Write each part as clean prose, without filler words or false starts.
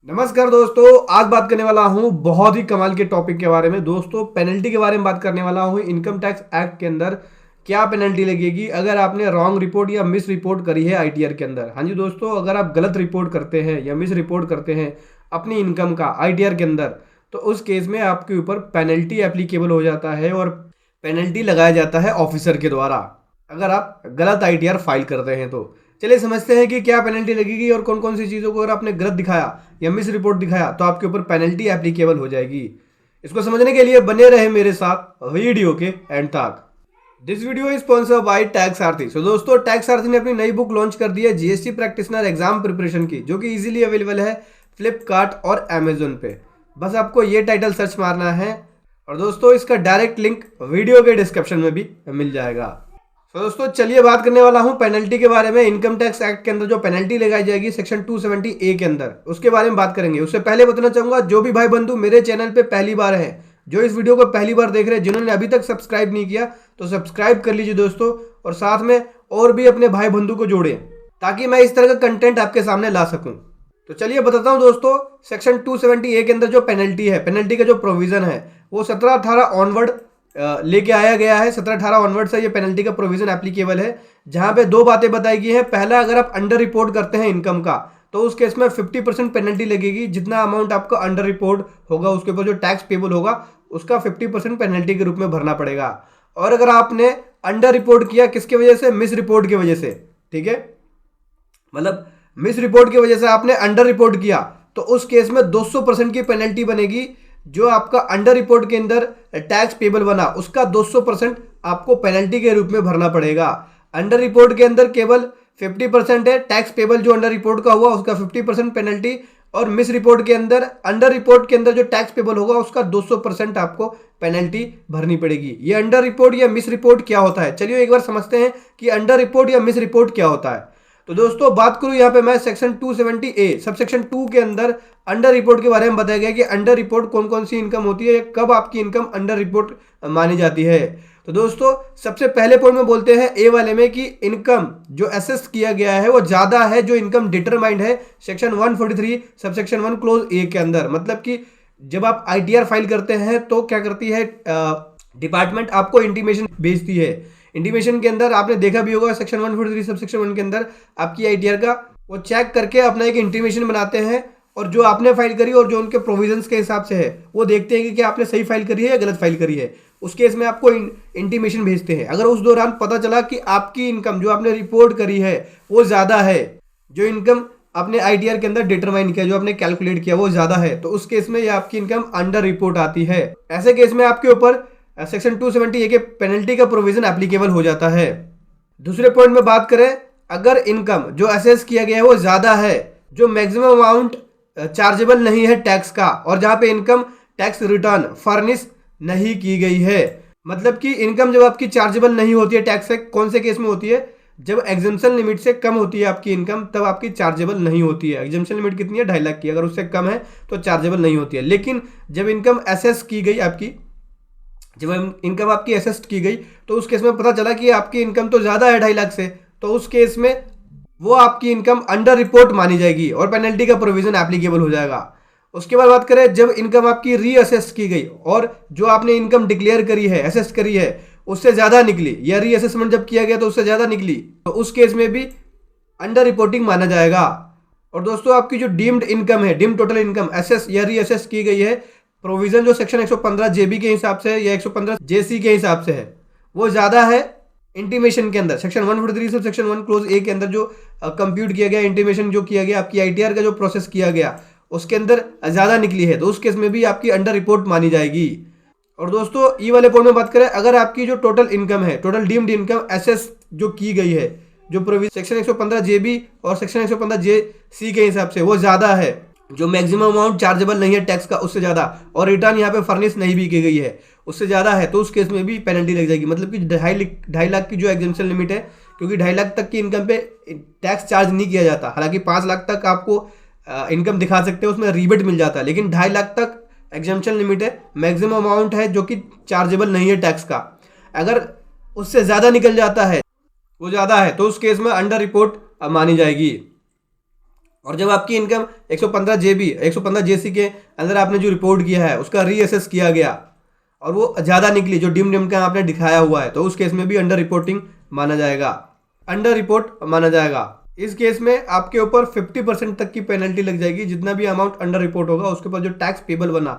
नमस्कार दोस्तों, आज बात करने वाला हूं बहुत ही कमाल के टॉपिक के बारे में। दोस्तों, पेनल्टी के बारे में बात करने वाला हूं। इनकम टैक्स एक्ट के अंदर क्या पेनल्टी लगेगी अगर आपने रॉन्ग रिपोर्ट या मिस रिपोर्ट करी है आईटीआर के अंदर। हाँ जी दोस्तों, अगर आप गलत रिपोर्ट करते हैं या मिस रिपोर्ट करते हैं अपनी इनकम का आईटीआर के अंदर, तो उस केस में आपके ऊपर पेनल्टी एप्लीकेबल हो जाता है और पेनल्टी लगाया जाता है ऑफिसर के द्वारा अगर आप गलत आईटीआर फाइल करते हैं तो। चलिए समझते हैं कि क्या पेनल्टी लगेगी और कौन कौन सी चीज़ों को अगर आपने गलत दिखाया या मिस रिपोर्ट दिखाया तो आपके ऊपर पेनल्टी एप्लीकेबल हो जाएगी। इसको समझने के लिए बने रहे मेरे साथ वीडियो के एंड तक। This video is sponsor by tax Aarti. So दोस्तों, टैक्स आरती ने अपनी नई बुक लॉन्च कर दी है जीएसटी प्रैक्टिशनर एग्जाम प्रिपरेशन की, जो कि इजीली अवेलेबल है फ्लिपकार्ट और अमेजोन पे। बस आपको ये टाइटल सर्च मारना है और दोस्तों इसका डायरेक्ट लिंक वीडियो के डिस्क्रिप्शन में भी मिल जाएगा। तो दोस्तों चलिए बात करने वाला हूं पेनल्टी के बारे में। इनकम टैक्स एक्ट के अंदर जो पेनल्टी लगाई जाएगी सेक्शन 270 ए के अंदर, उसके बारे में बात करेंगे। उससे पहले बताना चाहूंगा, जो भी भाई बंधु मेरे चैनल पे पहली बार है, जो इस वीडियो को पहली बार देख रहे हैं, जिन्होंने अभी तक सब्सक्राइब नहीं किया तो सब्सक्राइब कर लीजिए दोस्तों, और साथ में और भी अपने भाई बंधु को जोड़े ताकि मैं इस तरह का कंटेंट आपके सामने ला सकूं। तो चलिए बताता हूं दोस्तों, सेक्शन 270 ए के अंदर जो पेनल्टी है, पेनल्टी का जो प्रोविजन है वो 17-18 ऑनवर्ड लेके आया गया है। 17-18 ऑनवर्ड से ये पेनल्टी का प्रोविजन एप्लीकेबल है, जहां पे दो बातें बताई गई हैं। पहला, अगर आप अंडर रिपोर्ट करते हैं इनकम का तो उस केस में 50% पेनल्टी लगेगी। जितना अमाउंट आपका अंडर रिपोर्ट होगा उसके ऊपर जो टैक्स पेबल होगा उसका 50% पेनल्टी के रूप में भरना पड़ेगा। और अगर आपने अंडर रिपोर्ट किया किसकी वजह से? मिस रिपोर्ट की वजह से। ठीक है, मतलब मिस रिपोर्ट की वजह से आपने अंडर रिपोर्ट किया तो उस केस में 200% की पेनल्टी बनेगी। जो आपका अंडर रिपोर्ट के अंदर टैक्स पेबल बना उसका 200% आपको पेनल्टी के रूप में भरना पड़ेगा। अंडर रिपोर्ट के अंदर केवल 50% है टैक्स पेबल, जो अंडर रिपोर्ट का हुआ उसका 50% पेनल्टी, और मिस रिपोर्ट के अंदर, अंडर रिपोर्ट के अंदर जो टैक्स पेबल होगा उसका 200% आपको पेनल्टी भरनी पड़ेगी। ये अंडर रिपोर्ट या मिस रिपोर्ट क्या होता है, चलिए एक बार समझते हैं कि अंडर रिपोर्ट या मिस रिपोर्ट क्या होता है। तो दोस्तों बात करूं यहाँ पे मैं सेक्शन 270 ए सब सेक्शन 2 के अंदर अंडर रिपोर्ट के बारे में बताया गया कि अंडर रिपोर्ट कौन कौन सी इनकम होती है, कब आपकी इनकम अंडर रिपोर्ट मानी जाती है। तो दोस्तों सबसे पहले पॉइंट में बोलते हैं ए वाले में कि इनकम जो असेस किया गया है वो ज्यादा है जो इनकम डिटरमाइंड है सेक्शन 143 सब सेक्शन 1 क्लोज ए के अंदर। मतलब कि जब आप आईटीआर फाइल करते हैं तो क्या करती है डिपार्टमेंट, आपको इंटीमेशन भेजती है। इंटीमेशन के अंदर आपने देखा भी होगा सेक्शन 143 सब सेक्शन 1 के अंदर आपकी आईटीआर का वो चेक करके अपना एक इंटीमेशन बनाते हैं, और जो आपने फाइल करी और जो उनके प्रोविजंस के हिसाब से है वो देखते हैं कि क्या आपने सही फाइल करी है या गलत फाइल करी है। उस केस में आपको इंटीमेशन भेजते हैं। अगर उस दौरान पता चला कि आपकी इनकम जो आपने रिपोर्ट करी है वो ज्यादा है, जो इनकम आपने आईटीआर के अंदर डिटरमाइन किया, जो आपने कैलकुलेट किया वो ज्यादा है, तो उस केस में ये आपकी इनकम अंडर रिपोर्ट आती है। ऐसे केस में आपके ऊपर सेक्शन 270 ए के पेनल्टी का प्रोविजन एप्लीकेबल हो जाता है। दूसरे पॉइंट में बात करें, अगर इनकम जो असेस किया गया है वो ज्यादा है, जो मैक्सिमम अमाउंट चार्जेबल नहीं है टैक्स का, और जहां पे इनकम टैक्स रिटर्न फर्निश नहीं की गई है। मतलब कि इनकम जब आपकी चार्जेबल नहीं होती है टैक्स से, कौन से केस में होती है? जब एग्जेम्पशन लिमिट से कम होती है आपकी इनकम तब आपकी चार्जेबल नहीं होती है। एग्जेम्पशन लिमिट कितनी है? 2.5 लाख की। अगर उससे कम है तो चार्जेबल नहीं होती है। लेकिन जब इनकम असेस की गई आपकी, जब इनकम आपकी असेस्ट की गई तो उस केस में पता चला कि आपकी इनकम तो ज्यादा है 2.5 लाख से, तो उस केस में वो आपकी इनकम अंडर रिपोर्ट मानी जाएगी और पेनल्टी का प्रोविजन एप्लीकेबल हो जाएगा। उसके बाद बात करें, जब इनकम आपकी रीअसेस की गई और जो आपने इनकम डिक्लेयर करी है, असेस करी है, उससे ज्यादा निकली, या रीअसेसमेंट जब किया गया तो उससे ज्यादा निकली, तो उस केस में भी अंडर रिपोर्टिंग माना जाएगा। और दोस्तों आपकी जो डीम्ड इनकम है, डीम्ड टोटल इनकम असेस या रीअसेस की गई है, प्रोविजन जो सेक्शन 115 जेबी के हिसाब से या 115 जेसी के हिसाब से है वो ज्यादा है इंटीमेशन के अंदर। सेक्शन 143 से सेक्शन 1 क्लोज ए के अंदर जो कंप्यूट किया गया, इंटीमेशन जो किया गया, आपकी आईटीआर का जो प्रोसेस किया गया उसके अंदर ज्यादा निकली है, तो उस केस में भी आपकी अंडर रिपोर्ट मानी जाएगी। और दोस्तों ई वाले पॉइंट में बात करें, अगर आपकी जो टोटल इनकम है, टोटल डीम्ड इनकम एसेस जो की गई है, जो प्रोविजन सेक्शन 115 जेबी और सेक्शन 115 जेसी के हिसाब से वो ज्यादा है, जो मैक्सिमम अमाउंट चार्जेबल नहीं है टैक्स का उससे ज्यादा, और रिटर्न यहाँ पे फर्निश नहीं भी की गई है उससे ज्यादा है, तो उस केस में भी पेनल्टी लग जाएगी। मतलब कि 2.5 लाख की जो एग्जेम्पशन लिमिट है, क्योंकि 2.5 लाख तक की इनकम पे टैक्स चार्ज नहीं किया जाता। हालांकि 5 लाख तक आपको इनकम दिखा सकते हैं, उसमें रिबेट मिल जाता है, लेकिन 2.5 लाख तक एग्जेम्पशन लिमिट है, मैक्सिमम अमाउंट है जो कि चार्जेबल नहीं है टैक्स का। अगर उससे ज्यादा निकल जाता है, वो ज्यादा है, तो उस केस में अंडर रिपोर्ट मानी जाएगी। और जब आपकी इनकम 115 जेबी 115 जेसी के अंदर आपने जो रिपोर्ट किया है उसका रीअसेस किया गया और वो ज़्यादा निकली जो डिम का आपने दिखाया हुआ है, तो उस केस में भी अंडर रिपोर्टिंग माना जाएगा, अंडर रिपोर्ट माना जाएगा। इस केस में आपके ऊपर 50% तक की पेनल्टी लग जाएगी। जितना भी अमाउंट अंडर रिपोर्ट होगा उसके ऊपर जो टैक्स पेबल बना,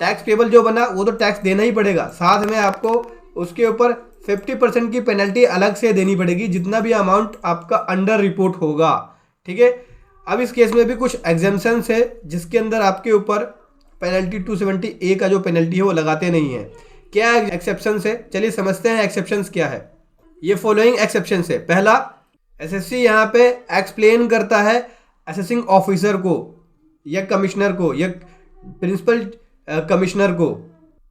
टैक्स पेबल जो बना वो तो टैक्स देना ही पड़ेगा, साथ में आपको उसके ऊपर 50% की पेनल्टी अलग से देनी पड़ेगी जितना भी अमाउंट आपका अंडर रिपोर्ट होगा। ठीक है, अब इस केस में भी कुछ एग्जेम्पशंस है जिसके अंदर आपके ऊपर पेनल्टी 270A का जो पेनल्टी है वो लगाते नहीं है। क्या एक्सेप्शंस है, चलिए समझते हैं एक्सेप्शंस क्या है। ये फॉलोइंग एक्सेप्शंस है। पहला, एसएससी यहाँ पे एक्सप्लेन करता है असेसिंग ऑफिसर को या कमिश्नर को या प्रिंसिपल कमिश्नर को,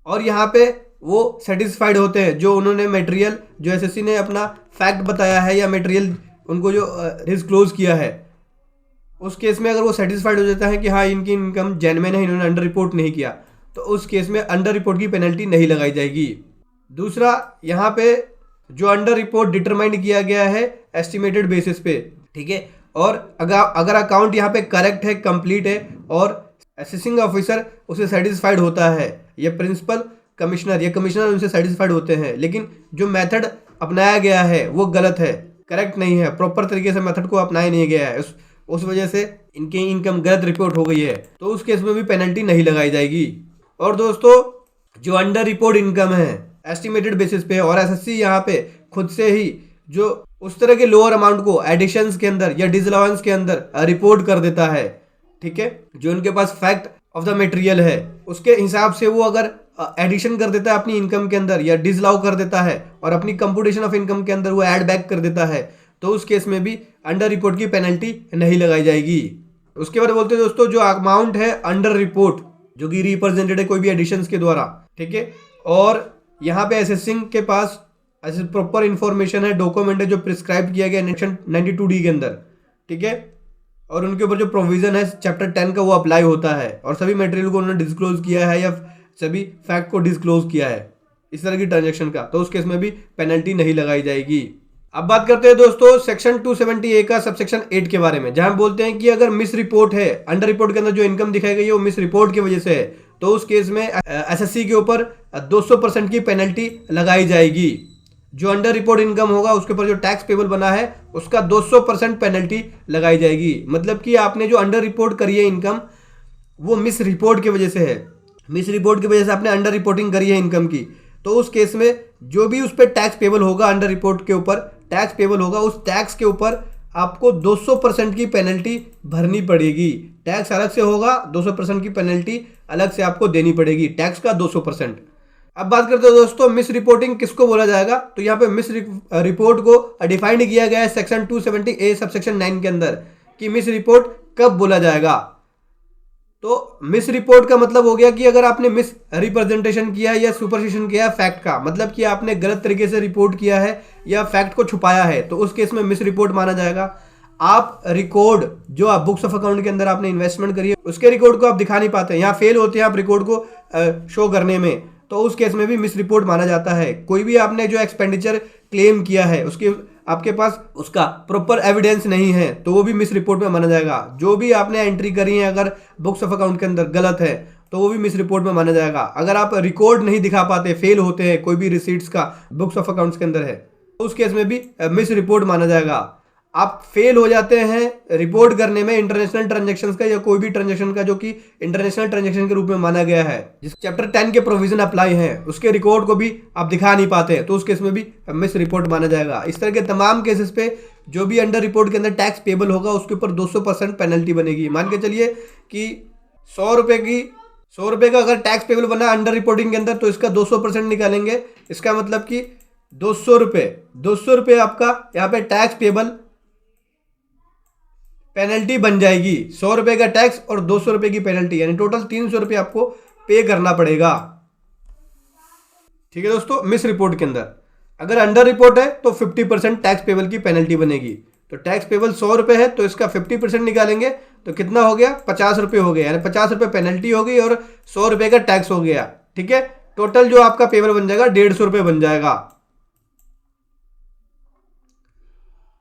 और यहाँ पे वो सेटिस्फाइड होते हैं जो उन्होंने मटेरियल जो एसएससी ने अपना फैक्ट बताया है या मटेरियल उनको जो डिस्क्लोज किया है, उस केस में अगर वो सेटिस्फाइड हो जाता है कि हाँ इनकी इनकम जेन्युइन है, इन्होंने अंडर रिपोर्ट नहीं किया, तो उस केस में अंडर रिपोर्ट की पेनल्टी नहीं लगाई जाएगी। दूसरा, यहाँ पे जो अंडर रिपोर्ट डिटरमाइन किया गया है एस्टिमेटेड बेसिस पे, ठीक है, और अगर अकाउंट यहाँ पे करेक्ट है, कंप्लीट है और असेसिंग ऑफिसर उसे सेटिस्फाइड होता है या प्रिंसिपल कमिश्नर या कमिश्नर उनसे सेटिस्फाइड होते हैं, लेकिन जो मेथड अपनाया गया है वो गलत है, करेक्ट नहीं है, प्रॉपर तरीके से मेथड को अपनाया नहीं गया है, उस वजह से इनकी इनकम गलत रिपोर्ट हो गई है, तो उस केस में भी पेनल्टी नहीं लगाई जाएगी। और दोस्तों, जो अंडर रिपोर्ट इनकम है एस्टिमेटेड बेसिस पे और एसएससी यहाँ पे खुद से ही जो उस तरह के लोअर अमाउंट को एडिशंस के अंदर या डिसअलाउंस के अंदर रिपोर्ट कर देता है, ठीक है, जो उनके पास फैक्ट ऑफ द मटेरियल है उसके हिसाब से वो अगर एडिशन कर देता है अपनी इनकम के अंदर या डिसअलाउ कर देता है और अपनी कंप्यूटेशन ऑफ इनकम के अंदर वो ऐड बैक कर देता है, तो उस केस में भी अंडर रिपोर्ट की पेनल्टी नहीं लगाई जाएगी। उसके बाद बोलते हैं दोस्तों, जो अमाउंट है अंडर रिपोर्ट जो कि रिप्रेजेंटेड है कोई भी एडिशंस के द्वारा, ठीक है, और यहाँ पे असेसिंग के पास प्रॉपर इंफॉर्मेशन है, डॉक्यूमेंट है जो प्रिस्क्राइब किया गया सेक्शन 92D के अंदर, ठीक है, और उनके ऊपर जो प्रोविजन है चैप्टर 10 का वो अप्लाई होता है और सभी मटेरियल को उन्होंने डिस्क्लोज किया है या सभी फैक्ट को डिस्क्लोज किया है इस तरह की ट्रांजैक्शन का, तो उस केस में भी पेनल्टी नहीं लगाई जाएगी। अब बात करते हैं दोस्तों सेक्शन 270A का सबसेक्शन 8 के बारे में, जहां बोलते हैं कि अगर मिस रिपोर्ट है, अंडर रिपोर्ट के अंदर जो इनकम दिखाई गई है वो मिस रिपोर्ट की वजह से है, तो उस केस में एसएससी के ऊपर 200% की पेनल्टी लगाई जाएगी। जो अंडर रिपोर्ट इनकम होगा उसके ऊपर जो टैक्स पेबल बना है उसका 200% पेनल्टी लगाई जाएगी। मतलब कि आपने जो अंडर रिपोर्ट करी है इनकम वो मिस रिपोर्ट की वजह से है, मिस रिपोर्ट की वजह से आपने अंडर रिपोर्टिंग करी है इनकम की, तो उस केस में जो भी उस पर टैक्स पेबल होगा, अंडर रिपोर्ट के ऊपर टैक्स पेबल होगा, उस टैक्स के ऊपर आपको 200% की पेनल्टी भरनी पड़ेगी। टैक्स अलग से होगा, 200% की पेनल्टी अलग से आपको देनी पड़ेगी, टैक्स का 200%। अब बात करते हैं दोस्तों मिस रिपोर्टिंग किसको बोला जाएगा, तो यहाँ पे मिस रिपोर्ट को डिफाइंड किया गया है सेक्शन 270A सबसेक्शन 9 के अंदर कि मिस रिपोर्ट कब बोला जाएगा। तो मिस रिपोर्ट का मतलब हो गया कि अगर आपने मिस रिप्रेजेंटेशन किया है या सुपरसेशन किया है फैक्ट का, मतलब कि आपने गलत तरीके से रिपोर्ट किया है या फैक्ट को छुपाया है, तो उस केस में मिस रिपोर्ट माना जाएगा। आप रिकॉर्ड जो आप बुक्स ऑफ अकाउंट के अंदर आपने इन्वेस्टमेंट करी है उसके रिकॉर्ड को आप दिखा नहीं पाते, यहाँ फेल होते हैं आप रिकॉर्ड को शो करने में, तो उस केस में भी मिस रिपोर्ट माना जाता है। कोई भी आपने जो एक्सपेंडिचर क्लेम किया है उसके आपके पास उसका प्रॉपर एविडेंस नहीं है तो वो भी मिस रिपोर्ट में माना जाएगा। जो भी आपने एंट्री करी है अगर बुक्स ऑफ अकाउंट के अंदर गलत है तो वो भी मिस रिपोर्ट में माना जाएगा। अगर आप रिकॉर्ड नहीं दिखा पाते, फेल होते हैं कोई भी रिसीट्स का बुक्स ऑफ अकाउंट्स के अंदर है, तो उस केस में भी मिस रिपोर्ट माना जाएगा। आप फेल हो जाते हैं रिपोर्ट करने में इंटरनेशनल ट्रांजैक्शंस का या कोई भी ट्रांजैक्शन का जो कि इंटरनेशनल ट्रांजैक्शन के रूप में माना गया है, जिस चैप्टर 10 के प्रोविजन अप्लाई हैं, उसके रिकॉर्ड को भी आप दिखा नहीं पाते, तो उस केस में भी मिस रिपोर्ट माना जाएगा। इस तरह के तमाम केसेस पे जो भी अंडर रिपोर्ट के अंदर टैक्स पेबल होगा उसके ऊपर 200% पेनल्टी बनेगी। मान के चलिए कि 100 रुपए का अगर टैक्स पेबल बना अंडर रिपोर्टिंग के अंदर, तो इसका 200% निकालेंगे, इसका मतलब कि 200 रुपए आपका यहाँ पे टैक्स पेबल पेनल्टी बन जाएगी। 100 रुपए का टैक्स और 200 रुपए की पेनल्टी, यानी टोटल 300 रुपए आपको पे करना पड़ेगा। ठीक है दोस्तों, मिस रिपोर्ट के अंदर अगर अंडर रिपोर्ट है तो 50% टैक्स पेबल की पेनल्टी बनेगी। तो टैक्स पेबल 100 रुपए है तो इसका 50% निकालेंगे तो कितना हो गया, 50 रुपए हो गया, यानी 50 रुपए पेनल्टी हो गई और 100 रुपए का टैक्स हो गया। ठीक है, टोटल जो आपका पेबल बन जाएगा 150 रुपए बन जाएगा।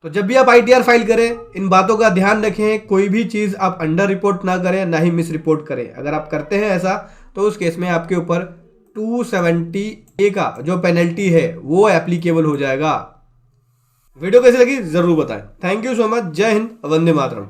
तो जब भी आप आईटीआर फाइल करें इन बातों का ध्यान रखें, कोई भी चीज़ आप अंडर रिपोर्ट ना करें, ना ही मिस रिपोर्ट करें। अगर आप करते हैं ऐसा तो उस केस में आपके ऊपर 270A का जो पेनल्टी है वो एप्लीकेबल हो जाएगा। वीडियो कैसी लगी जरूर बताएं। Thank you so much. जय हिंद, वंदे मातरम।